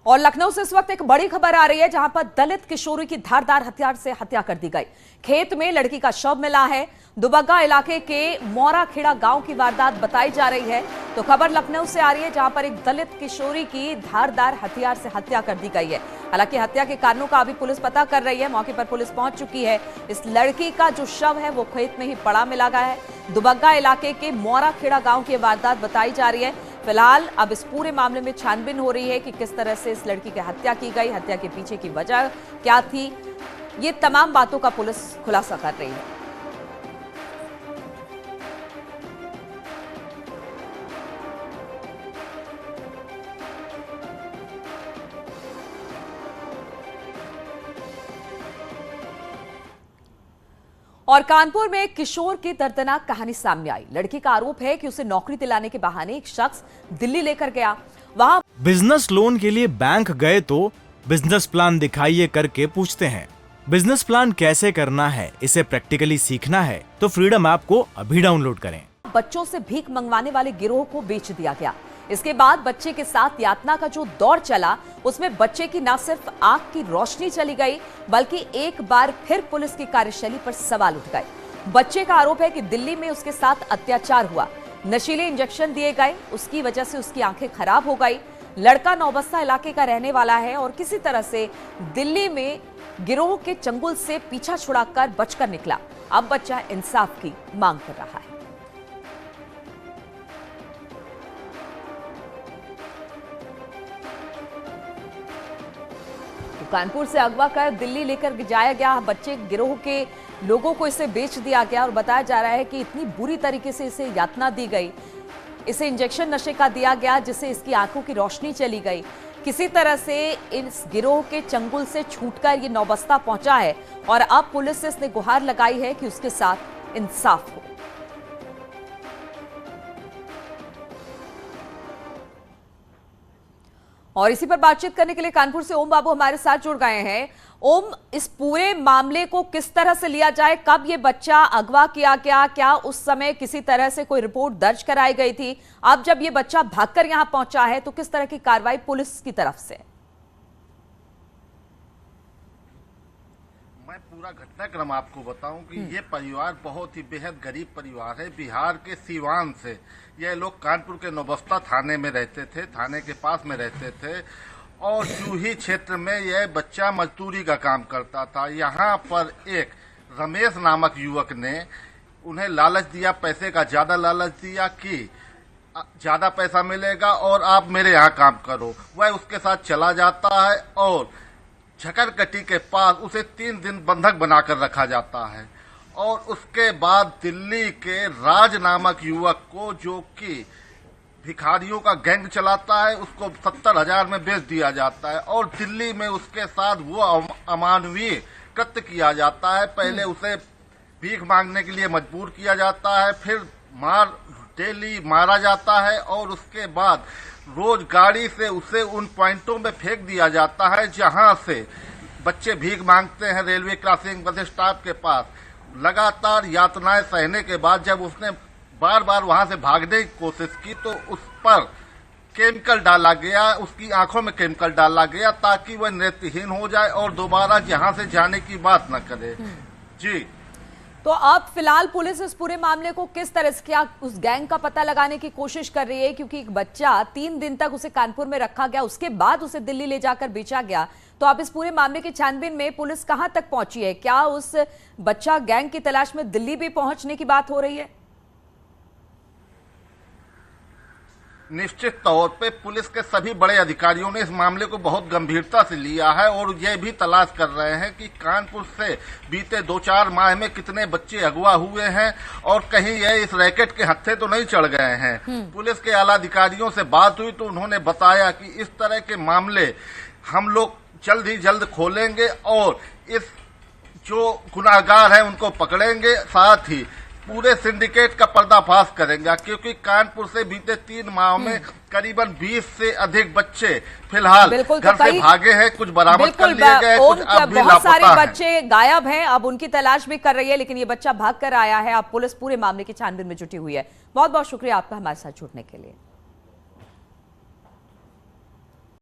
और लखनऊ से इस वक्त एक बड़ी खबर आ रही है, जहां पर दलित किशोरी की धारदार हथियार से हत्या कर दी गई। खेत में लड़की का शव मिला है। दुबग्गा इलाके के मोराखेड़ा गांव की वारदात बताई जा रही है। तो खबर लखनऊ से आ रही है, जहां पर एक दलित किशोरी की धारदार हथियार से हत्या कर दी गई है। हालांकि हत्या के कारणों का अभी पुलिस पता कर रही है। मौके पर पुलिस पहुंच चुकी है। इस लड़की का जो शव है वो खेत में ही पड़ा मिला गया है। दुबग्गा इलाके के मोराखेड़ा गांव की वारदात बताई जा रही है। फिलहाल अब इस पूरे मामले में छानबीन हो रही है कि किस तरह से इस लड़की की हत्या की गई, हत्या के पीछे की वजह क्या थी। ये तमाम बातों का पुलिस खुलासा कर रही है। और कानपुर में एक किशोर की दर्दनाक कहानी सामने आई। लड़की का आरोप है कि उसे नौकरी दिलाने के बहाने एक शख्स दिल्ली लेकर गया। वहां बिजनेस लोन के लिए बैंक गए तो बिजनेस प्लान दिखाइए करके पूछते हैं। बिजनेस प्लान कैसे करना है, इसे प्रैक्टिकली सीखना है तो फ्रीडम ऐप को अभी डाउनलोड करें। बच्चों से भीख मंगवाने वाले गिरोह को बेच दिया गया। इसके बाद बच्चे के साथ यातना का जो दौर चला, उसमें बच्चे की न सिर्फ आंख की रोशनी चली गई, बल्कि एक बार फिर पुलिस की कार्यशैली पर सवाल उठ गए। बच्चे का आरोप है कि दिल्ली में उसके साथ अत्याचार हुआ, नशीले इंजेक्शन दिए गए, उसकी वजह से उसकी आंखें खराब हो गई। लड़का नौबस्ता इलाके का रहने वाला है और किसी तरह से दिल्ली में गिरोह के चंगुल से पीछा छुड़ाकर बचकर निकला। अब बच्चा इंसाफ की मांग कर रहा है। कानपुर से अगवा कर दिल्ली लेकर जाया गया बच्चे, गिरोह के लोगों को इसे बेच दिया गया और बताया जा रहा है कि इतनी बुरी तरीके से इसे यातना दी गई, इसे इंजेक्शन नशे का दिया गया जिससे इसकी आंखों की रोशनी चली गई। किसी तरह से इस गिरोह के चंगुल से छूटकर ये नौबस्ता पहुंचा है और अब पुलिस से इसने गुहार लगाई है कि उसके साथ इंसाफ हो। और इसी पर बातचीत करने के लिए कानपुर से ओम बाबू हमारे साथ जुड़ गए हैं। ओम, इस पूरे मामले को किस तरह से लिया जाए, कब ये बच्चा अगवा किया गया, क्या उस समय किसी तरह से कोई रिपोर्ट दर्ज कराई गई थी? अब जब ये बच्चा भागकर यहां पहुंचा है तो किस तरह की कार्रवाई पुलिस की तरफ से? मैं पूरा घटनाक्रम आपको बताऊं कि ये परिवार बहुत ही बेहद गरीब परिवार है। बिहार के सीवान से ये लोग कानपुर के नौबस्ता थाने में रहते थे, थाने के पास में रहते थे और जूही क्षेत्र में यह बच्चा मजदूरी का काम करता था। यहाँ पर एक रमेश नामक युवक ने उन्हें लालच दिया, पैसे का ज्यादा लालच दिया कि ज्यादा पैसा मिलेगा और आप मेरे यहाँ काम करो। वह उसके साथ चला जाता है और झकरकटी के पास उसे 3 दिन बंधक बनाकर रखा जाता है और उसके बाद दिल्ली के राज नामक युवक को, जो कि भिखारियों का गैंग चलाता है, उसको 70,000 में बेच दिया जाता है और दिल्ली में उसके साथ वो अमानवीय कृत्य किया जाता है। पहले उसे भीख मांगने के लिए मजबूर किया जाता है, फिर डेली मारा जाता है और उसके बाद रोज गाड़ी से उसे उन पॉइंटों में फेंक दिया जाता है जहां से बच्चे भीख मांगते हैं। रेलवे क्रॉसिंग, बस स्टॉप के पास लगातार यातनाएं सहने के बाद जब उसने बार बार वहां से भागने की कोशिश की तो उस पर केमिकल डाला गया, उसकी आंखों में केमिकल डाला गया ताकि वह नेत्रहीन हो जाए और दोबारा यहां से जाने की बात न करे। जी, तो अब फिलहाल पुलिस इस पूरे मामले को किस तरह से, क्या उस गैंग का पता लगाने की कोशिश कर रही है? क्योंकि एक बच्चा 3 दिन तक उसे कानपुर में रखा गया, उसके बाद उसे दिल्ली ले जाकर बेचा गया। तो अब इस पूरे मामले की छानबीन में पुलिस कहां तक पहुंची है? क्या उस बच्चा गैंग की तलाश में दिल्ली भी पहुंचने की बात हो रही है? निश्चित तौर पे पुलिस के सभी बड़े अधिकारियों ने इस मामले को बहुत गंभीरता से लिया है और ये भी तलाश कर रहे हैं कि कानपुर से बीते 2-4 माह में कितने बच्चे अगवा हुए हैं और कहीं ये इस रैकेट के हत्थे तो नहीं चढ़ गए हैं। पुलिस के आला अधिकारियों से बात हुई तो उन्होंने बताया कि इस तरह के मामले हम लोग जल्द ही जल्द खोलेंगे और इस जो गुनाहगार हैं उनको पकड़ेंगे, साथ ही पूरे सिंडिकेट का पर्दाफाश करेंगे। क्योंकि कानपुर से बीते 3 माह में करीबन 20 से अधिक बच्चे फिलहाल घर से भागे हैं, कुछ बरामद कर लिए गए, कुछ अब भी बहुत सारे लापता बच्चे गायब हैं। अब उनकी तलाश भी कर रही है, लेकिन ये बच्चा भाग कर आया है। अब पुलिस पूरे मामले की छानबीन में जुटी हुई है। बहुत बहुत शुक्रिया आपका हमारे साथ जुड़ने के लिए।